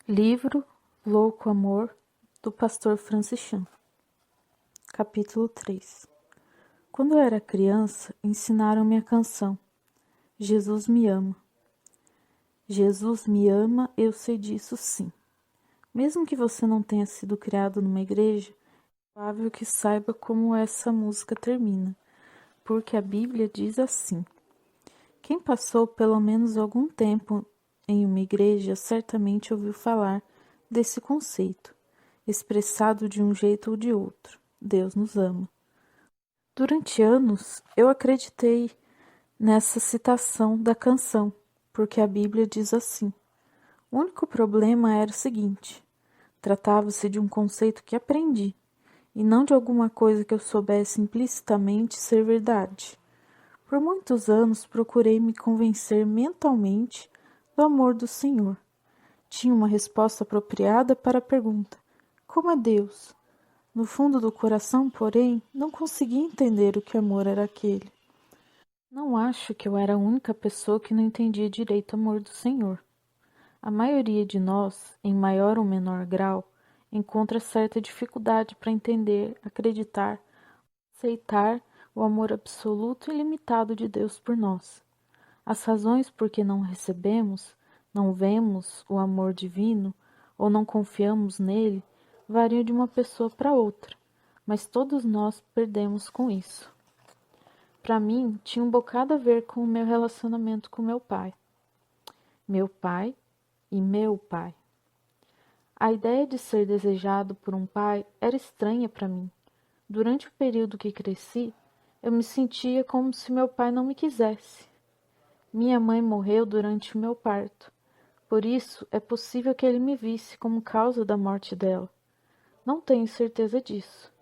Livro Louco Amor, do pastor Francis Chan. Capítulo 3. Quando eu era criança, ensinaram-me a canção Jesus me ama. Jesus me ama, eu sei disso sim. Mesmo que você não tenha sido criado numa igreja, é provável que saiba como essa música termina, porque a Bíblia diz assim. Quem passou pelo menos algum tempo em uma igreja certamente ouviu falar desse conceito, expressado de um jeito ou de outro. Deus nos ama. Durante anos, eu acreditei nessa citação da canção, porque a Bíblia diz assim. O único problema era o seguinte: tratava-se de um conceito que aprendi, e não de alguma coisa que eu soubesse implicitamente ser verdade. Por muitos anos procurei me convencer mentalmente do amor do Senhor. Tinha uma resposta apropriada para a pergunta: como é Deus? No fundo do coração, porém, não conseguia entender o que amor era aquele. Não acho que eu era a única pessoa que não entendia direito o amor do Senhor. A maioria de nós, em maior ou menor grau, encontra certa dificuldade para entender, acreditar, aceitar o amor absoluto e ilimitado de Deus por nós. As razões por que não recebemos, não vemos o amor divino ou não confiamos nele variam de uma pessoa para outra, mas todos nós perdemos com isso. Para mim, tinha um bocado a ver com o meu relacionamento com meu pai. Meu pai e meu pai. A ideia de ser desejado por um pai era estranha para mim. Durante o período que cresci, eu me sentia como se meu pai não me quisesse. Minha mãe morreu durante o meu parto. Por isso, é possível que ele me visse como causa da morte dela. Não tenho certeza disso.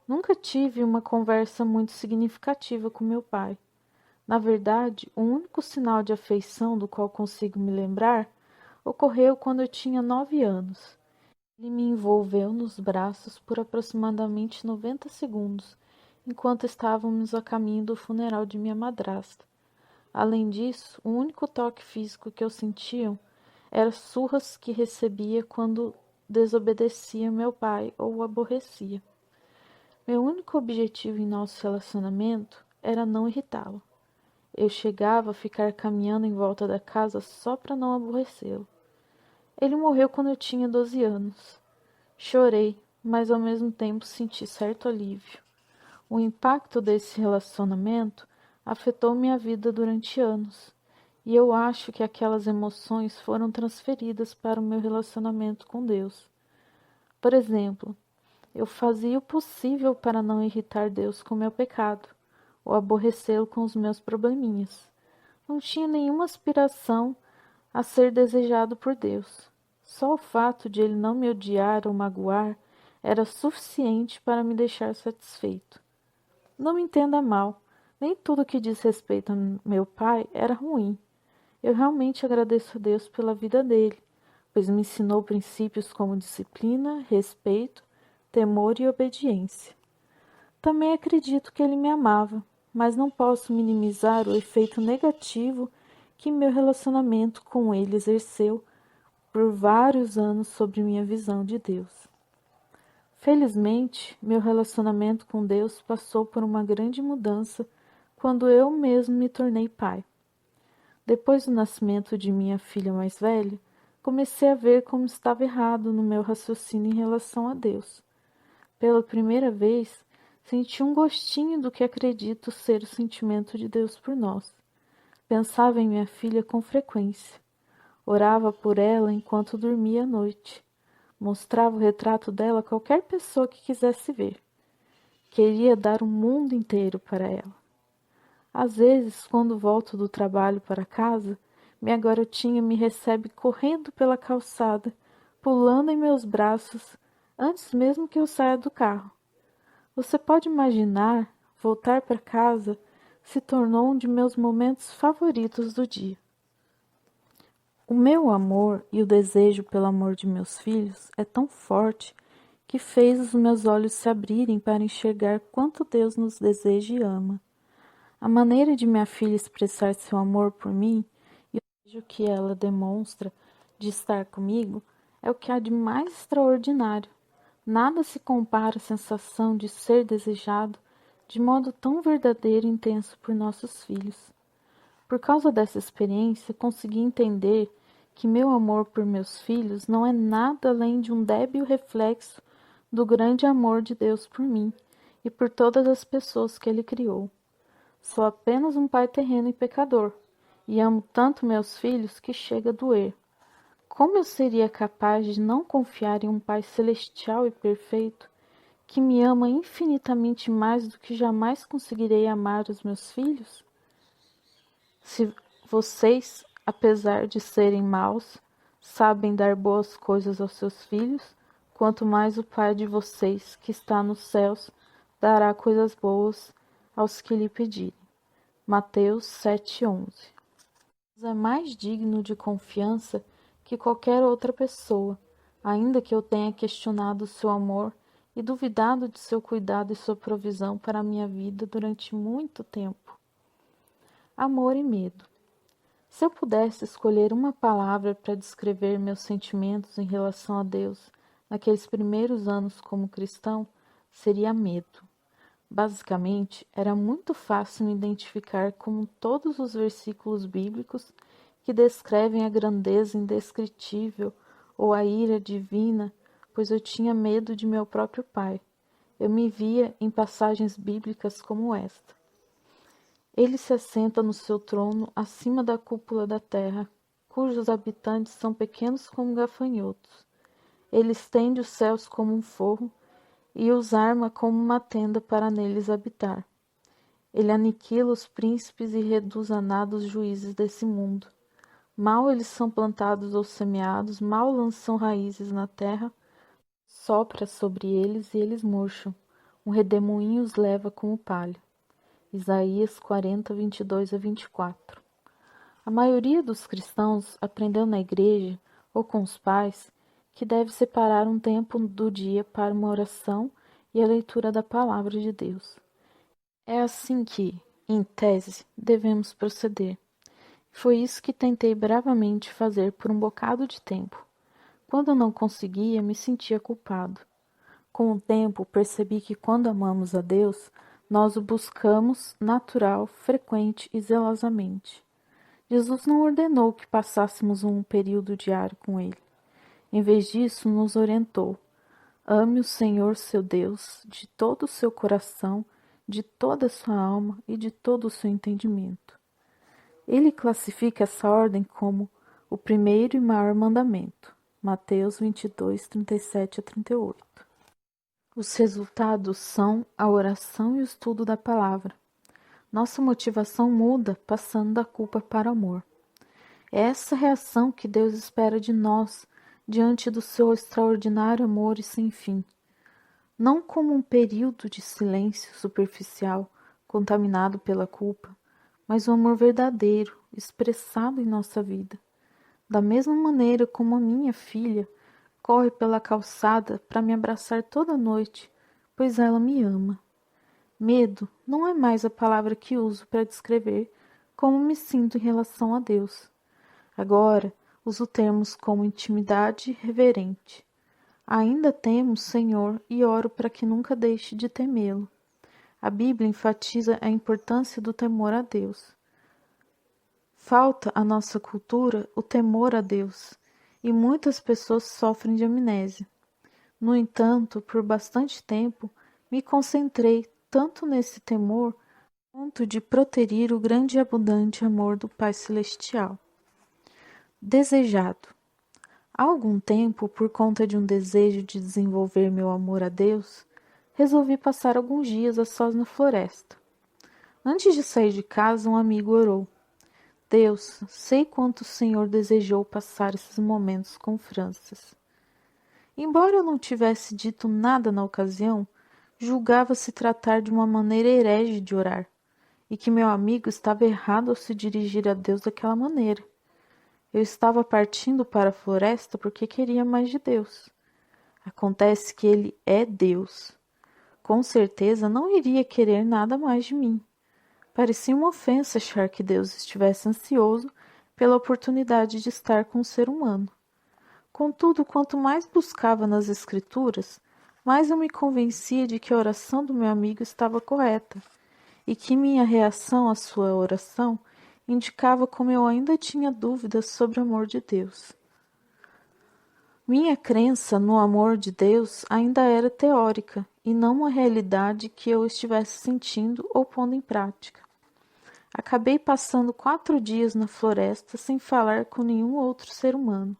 Nunca tive uma conversa muito significativa com meu pai. Na verdade, o único sinal de afeição do qual consigo me lembrar ocorreu quando eu tinha 9 anos. Ele me envolveu nos braços por aproximadamente 90 segundos, enquanto estávamos a caminho do funeral de minha madrasta. Além disso, o único toque físico que eu sentia eram surras que recebia quando desobedecia meu pai ou o aborrecia. Meu único objetivo em nosso relacionamento era não irritá-lo. Eu chegava a ficar caminhando em volta da casa só para não aborrecê-lo. Ele morreu quando eu tinha 12 anos. Chorei, mas ao mesmo tempo senti certo alívio. O impacto desse relacionamento afetou minha vida durante anos, e eu acho que aquelas emoções foram transferidas para o meu relacionamento com Deus. Por exemplo, eu fazia o possível para não irritar Deus com meu pecado, ou aborrecê-lo com os meus probleminhas. Não tinha nenhuma aspiração a ser desejado por Deus. Só o fato de ele não me odiar ou magoar era suficiente para me deixar satisfeito. Não me entenda mal, nem tudo que diz respeito a meu pai era ruim. Eu realmente agradeço a Deus pela vida dele, pois me ensinou princípios como disciplina, respeito, temor e obediência. Também acredito que ele me amava, mas não posso minimizar o efeito negativo que meu relacionamento com ele exerceu por vários anos sobre minha visão de Deus. Felizmente, meu relacionamento com Deus passou por uma grande mudança quando eu mesmo me tornei pai. Depois do nascimento de minha filha mais velha, comecei a ver como estava errado no meu raciocínio em relação a Deus. Pela primeira vez, senti um gostinho do que acredito ser o sentimento de Deus por nós. Pensava em minha filha com frequência. Orava por ela enquanto dormia à noite. Mostrava o retrato dela a qualquer pessoa que quisesse ver. Queria dar o mundo inteiro para ela. Às vezes, quando volto do trabalho para casa, minha garotinha me recebe correndo pela calçada, pulando em meus braços, antes mesmo que eu saia do carro. Você pode imaginar, voltar para casa se tornou um de meus momentos favoritos do dia. O meu amor e o desejo pelo amor de meus filhos é tão forte que fez os meus olhos se abrirem para enxergar quanto Deus nos deseja e ama. A maneira de minha filha expressar seu amor por mim e o desejo que ela demonstra de estar comigo é o que há de mais extraordinário. Nada se compara à sensação de ser desejado de modo tão verdadeiro e intenso por nossos filhos. Por causa dessa experiência, consegui entender que meu amor por meus filhos não é nada além de um débil reflexo do grande amor de Deus por mim e por todas as pessoas que Ele criou. Sou apenas um pai terreno e pecador, e amo tanto meus filhos que chega a doer. Como eu seria capaz de não confiar em um Pai celestial e perfeito, que me ama infinitamente mais do que jamais conseguirei amar os meus filhos? Se vocês, apesar de serem maus, sabem dar boas coisas aos seus filhos, quanto mais o Pai de vocês, que está nos céus, dará coisas boas aos que lhe pedirem. Mateus 7:11. É mais digno de confiança que qualquer outra pessoa, ainda que eu tenha questionado seu amor e duvidado de seu cuidado e sua provisão para a minha vida durante muito tempo. Amor e medo. Se eu pudesse escolher uma palavra para descrever meus sentimentos em relação a Deus naqueles primeiros anos como cristão, seria medo. Basicamente, era muito fácil me identificar com todos os versículos bíblicos que descrevem a grandeza indescritível ou a ira divina, pois eu tinha medo de meu próprio pai. Eu me via em passagens bíblicas como esta. Ele se assenta no seu trono acima da cúpula da terra, cujos habitantes são pequenos como gafanhotos. Ele estende os céus como um forro e os arma como uma tenda para neles habitar. Ele aniquila os príncipes e reduz a nada os juízes desse mundo. Mal eles são plantados ou semeados, mal lançam raízes na terra, sopra sobre eles e eles murcham. Um redemoinho os leva como palha. Isaías 40, 22-24. A maioria dos cristãos aprendeu na igreja ou com os pais que deve separar um tempo do dia para uma oração e a leitura da palavra de Deus. É assim que, em tese, devemos proceder. Foi isso que tentei bravamente fazer por um bocado de tempo. Quando eu não conseguia, me sentia culpado. Com o tempo, percebi que quando amamos a Deus, nós o buscamos natural, frequente e zelosamente. Jesus não ordenou que passássemos um período diário com Ele. Em vez disso, nos orientou: ame o Senhor seu Deus de todo o seu coração, de toda a sua alma e de todo o seu entendimento. Ele classifica essa ordem como o primeiro e maior mandamento. Mateus 22, 37-38. Os resultados são a oração e o estudo da palavra. Nossa motivação muda, passando da culpa para o amor. É essa reação que Deus espera de nós diante do seu extraordinário amor e sem fim. Não como um período de silêncio superficial, contaminado pela culpa, mas um amor verdadeiro, expressado em nossa vida. Da mesma maneira como a minha filha corre pela calçada para me abraçar toda noite, pois ela me ama. Medo não é mais a palavra que uso para descrever como me sinto em relação a Deus. Agora, uso termos como intimidade reverente. Ainda temo o Senhor e oro para que nunca deixe de temê-lo. A Bíblia enfatiza a importância do temor a Deus. Falta à nossa cultura o temor a Deus, e muitas pessoas sofrem de amnésia. No entanto, por bastante tempo, me concentrei tanto nesse temor quanto de proteger o grande e abundante amor do Pai Celestial. Desejado. Há algum tempo, por conta de um desejo de desenvolver meu amor a Deus, resolvi passar alguns dias a sós na floresta. Antes de sair de casa, um amigo orou: Deus, sei quanto o Senhor desejou passar esses momentos com Frances. Embora eu não tivesse dito nada na ocasião, julgava se tratar de uma maneira herege de orar, e que meu amigo estava errado ao se dirigir a Deus daquela maneira. Eu estava partindo para a floresta porque queria mais de Deus. Acontece que Ele é Deus. Com certeza não iria querer nada mais de mim. Parecia uma ofensa achar que Deus estivesse ansioso pela oportunidade de estar com um ser humano. Contudo, quanto mais buscava nas Escrituras, mais eu me convencia de que a oração do meu amigo estava correta e que minha reação à sua oração indicava como eu ainda tinha dúvidas sobre o amor de Deus. Minha crença no amor de Deus ainda era teórica e não uma realidade que eu estivesse sentindo ou pondo em prática. Acabei passando 4 dias na floresta sem falar com nenhum outro ser humano.